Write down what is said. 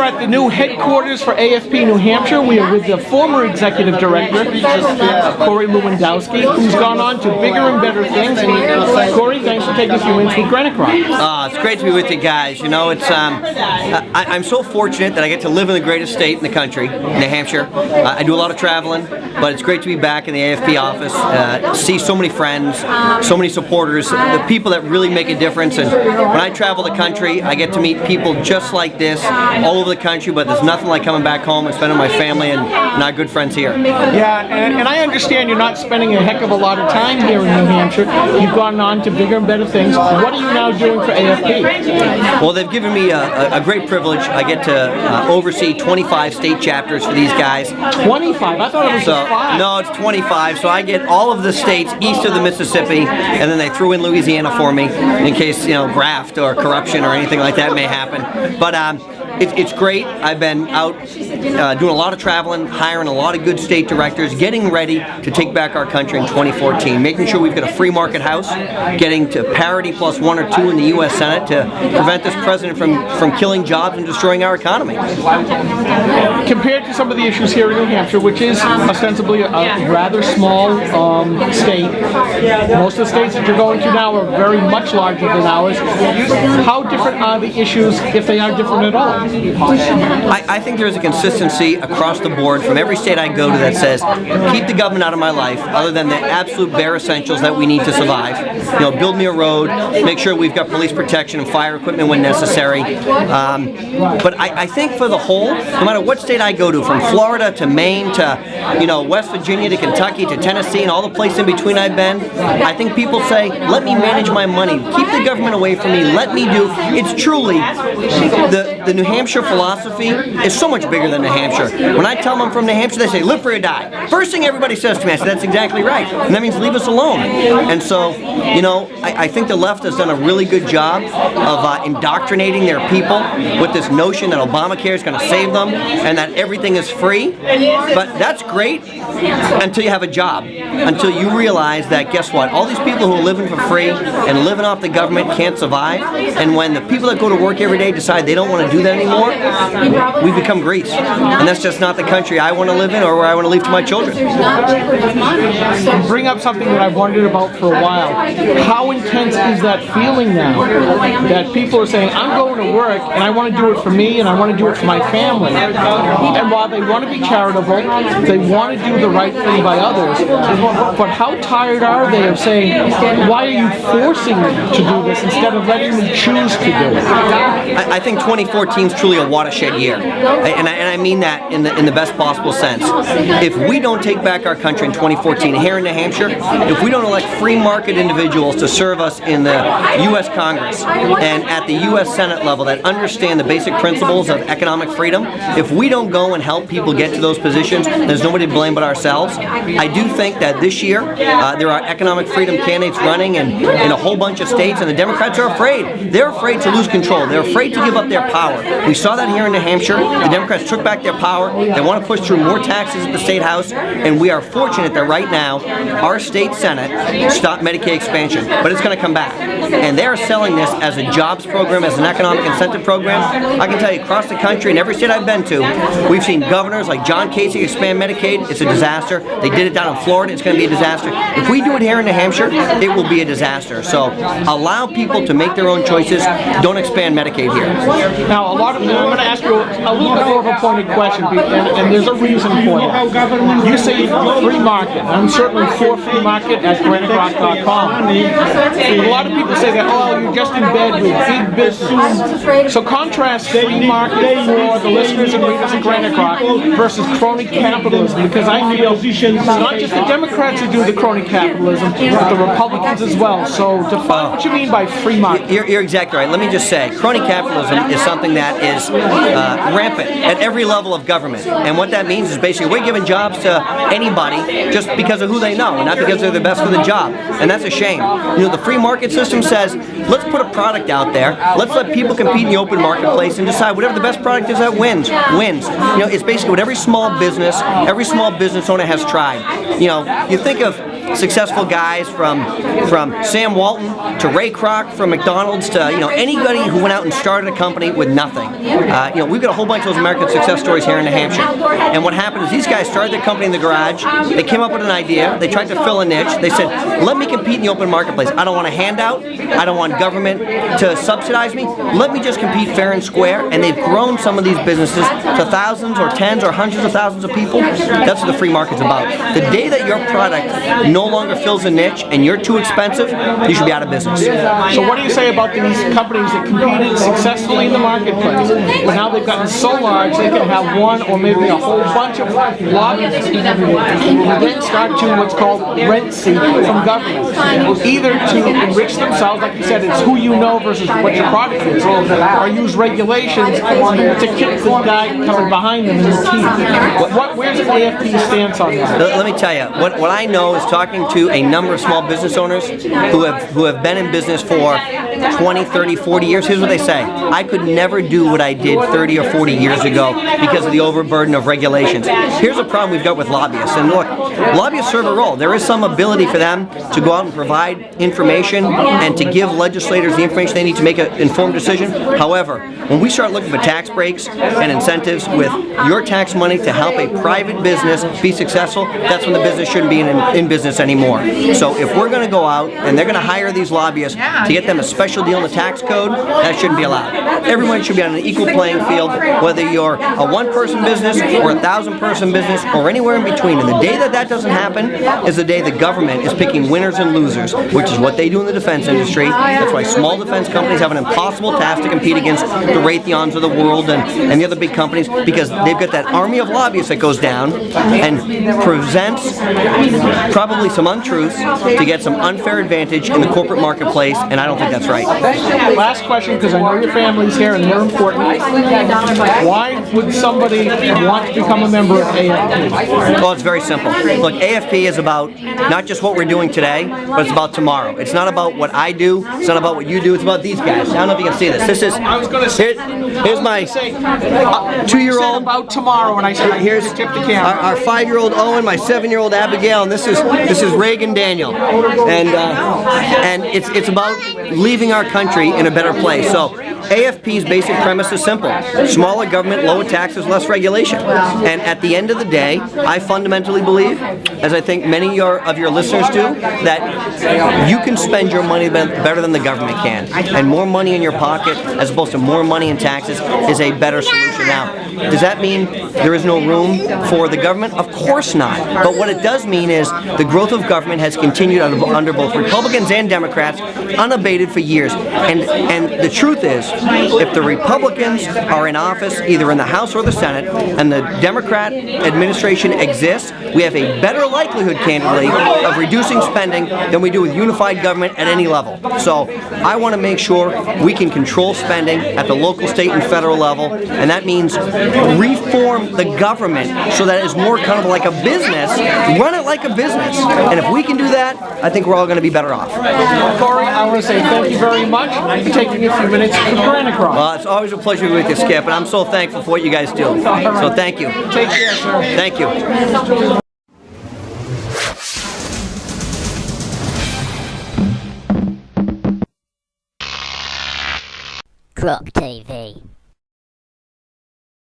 at the new headquarters for AFP New Hampshire. We are with the former executive director, Corey who's gone on to bigger and better things. And Corey, thanks for taking a few minutes with Granite Rock. It's great to be with you guys. You know, it's I'm so fortunate that I get to live in the greatest state in the country, New Hampshire. I do a lot of traveling, but it's great to be back in the AFP office, see so many friends, so many supporters, the people that really make a difference. And when I travel the country, I get to meet people just like this all over the country, but there's nothing like coming back home and spending my family and our good friends here. Yeah, and I understand you're not spending a heck of a lot of time here in New Hampshire. You've gone on to bigger and better things. What are you now doing for AFP? Well, they've given me a great privilege. I get to oversee 25 state chapters for these guys. 25? I thought it was just 5. No, it's 25. So I get all of the states east of the Mississippi, and then they threw in Louisiana for me in case, you know, graft or corruption or anything like that may happen. But it's great. I've been out doing a lot of traveling, hiring a lot of good state directors, getting ready to take back our country in 2014, making sure we've got a free market house, getting to parity plus 1 or 2 in the U.S. Senate to prevent this president from killing jobs and destroying our economy. Compared to some of the issues here in New Hampshire, which is ostensibly a rather small state, most of the states that you're going to now are very much larger than ours. How different are the issues, if they are different at all? I think there's a consistency across the board from every state I go to that says, keep the government out of my life, other than the absolute bare essentials that we need to survive. You know, build me a road, make sure we've got police protection and fire equipment when necessary. But I think for the whole, no matter what state I go to, from Florida to Maine to, you know, West Virginia to Kentucky to Tennessee and all the places in between I've been, I think people say, let me manage my money, keep the government away from me, let me do. It's truly the New Hampshire philosophy is so much bigger than New Hampshire. When I tell them I'm from New Hampshire, they say, live free or die. First thing everybody says to me, I say, that's exactly right. And that means leave us alone. And so, you know, I think the left has done a really good job of indoctrinating their people with this notion that Obamacare is going to save them and that everything is free. But that's great until you have a job, until you realize that, guess what, all these people who are living for free and living off the government can't survive. And when the people that go to work every day decide they don't want to do that anymore, we become Greece. And that's just not the country I want to live in or where I want to leave to my children. You bring up something that I've wondered about for a while. How intense is that feeling now? That people are saying, I'm going to work and I want to do it for me and I want to do it for my family. And while they want to be charitable, they want to do the right thing by others. But how tired are they of saying, why are you forcing me to do this instead of letting me choose to do it? I think 2014 is truly a watershed year, and I mean that in the best possible sense. If we don't take back our country in 2014 here in New Hampshire, if we don't elect free market individuals to serve us in the U.S. Congress and at the U.S. Senate level that understand the basic principles of economic freedom, if we don't go and help people get to those positions, there's nobody to blame but ourselves. I do think that this year there are economic freedom candidates running in a whole bunch of states, and the Democrats are afraid. They're afraid to lose control. They're afraid to give up their power. We saw that here in New Hampshire. The Democrats took back their power. They want to push through more taxes at the state house, and we are fortunate that right now our state Senate stopped Medicaid expansion, but it's going to come back. And they're selling this as a jobs program, as an economic incentive program. I can tell you, across the country, in every state I've been to, we've seen governors like John Casey expand Medicaid. It's a disaster. They did it down in Florida. It's going to be a disaster. If we do it here in New Hampshire, it will be a disaster. So allow people to make their own choices. Don't expand Medicaid here. Now, I'm going to ask you a little bit more of a pointed question, and there's a reason for that. You say free market. I'm certainly for free market at GraniteRock.com. A lot of people say that, oh, you're just in bed with big business. So contrast free market for the listeners and readers of Granite Rock versus crony capitalism, because I feel it's not just the Democrats who do the crony capitalism, but the Republicans as well. So define what you mean by free market. You're exactly right. Let me just say, crony capitalism is something that is rampant at every level of government. And what that means is basically we're giving jobs to anybody just because of who they know, and not because they're the best for the job. And that's a shame. You know, the free market system says, let's put a product out there, let's let people compete in the open marketplace and decide whatever the best product is that wins. You know, it's basically what every small business owner has tried. You know, you think of successful guys from Sam Walton to Ray Kroc from McDonald's to anybody who went out and started a company with nothing. We've got a whole bunch of those American success stories here in New Hampshire. And what happened is these guys started their company in the garage. They came up with an idea. They tried to fill a niche. They said, let me compete in the open marketplace. I don't want a handout. I don't want government to subsidize me. Let me just compete fair and square. And they've grown some of these businesses to thousands or tens or hundreds of thousands of people. That's what the free market's about. The day that your product no longer fills a niche and you're too expensive, you should be out of business. So what do you say about these companies that competed successfully in the marketplace, but now they've gotten so large they can have one or maybe a whole bunch of lobbyists and then start to what's called rent seek from government, either to enrich themselves, like you said, it's who you know versus what your product is, or use regulations to kick the guy coming behind them in the teeth. Where's the AFP stance on that? Let me tell you, what I know is talking to a number of small business owners who have been in business for 20, 30, 40 years. Here's what they say. I could never do what I did 30 or 40 years ago because of the overburden of regulations. Here's a problem we've got with lobbyists. And look, lobbyists serve a role. There is some ability for them to go out and provide information and to give legislators the information they need to make an informed decision. However, when we start looking for tax breaks and incentives with your tax money to help a private business be successful, that's when the business shouldn't be in business anymore. So if we're going to go out and they're going to hire these lobbyists to get them a special deal in the tax code, that shouldn't be allowed. Everyone should be on an equal playing field, whether you're a one-person business or a 1,000-person business or anywhere in between. And the day that that doesn't happen is the day the government is picking winners and losers, which is what they do in the defense industry. That's why small defense companies have an impossible task to compete against the Raytheons of the world and the other big companies, because they've got that army of lobbyists that goes down and presents probably some untruths to get some unfair advantage in the corporate marketplace, and I don't think that's right. Last question, because I know your family's here and they're important. Why would somebody want to become a member of AFP? Well, it's very simple. Look, AFP is about not just what we're doing today, but it's about tomorrow. It's not about what I do. It's not about what you do. It's about these guys. I don't know if you can see this. This is. I was going to say. Here's my 2-year-old. About tomorrow, and I said here's tip the camera. Our 5-year-old Owen, my 7-year-old Abigail, and this is Reagan Daniel, and it's about leaving our country in a better place. So AFP's basic premise is simple: smaller government, lower taxes, less regulation. And at the end of the day, I fundamentally believe, as I think many of your listeners do, that you can spend your money better than the government can. And more money in your pocket, as opposed to more money in taxes, is a better solution. Now, does that mean there is no room for the government? Of course not. But what it does mean is the growth of government has continued under both Republicans and Democrats unabated for years. And the truth is, if the Republicans are in office, either in the House or the Senate, and the Democrat administration exists, we have a better likelihood, candidly, of reducing spending than we do with unified government at any level. So I want to make sure we can control spending at the local, state, and federal level, and that means reform the government so that it's more kind of like a business, run it like a business. And if we can do that, I think we're all going to be better off. Corey, I want to say thank you very much for taking a few minutes to Granite Cross. Well, it's always a pleasure to be with you, Skip, and I'm so thankful for what you guys do. So thank you. Take care, sir. Thank you. Croc TV.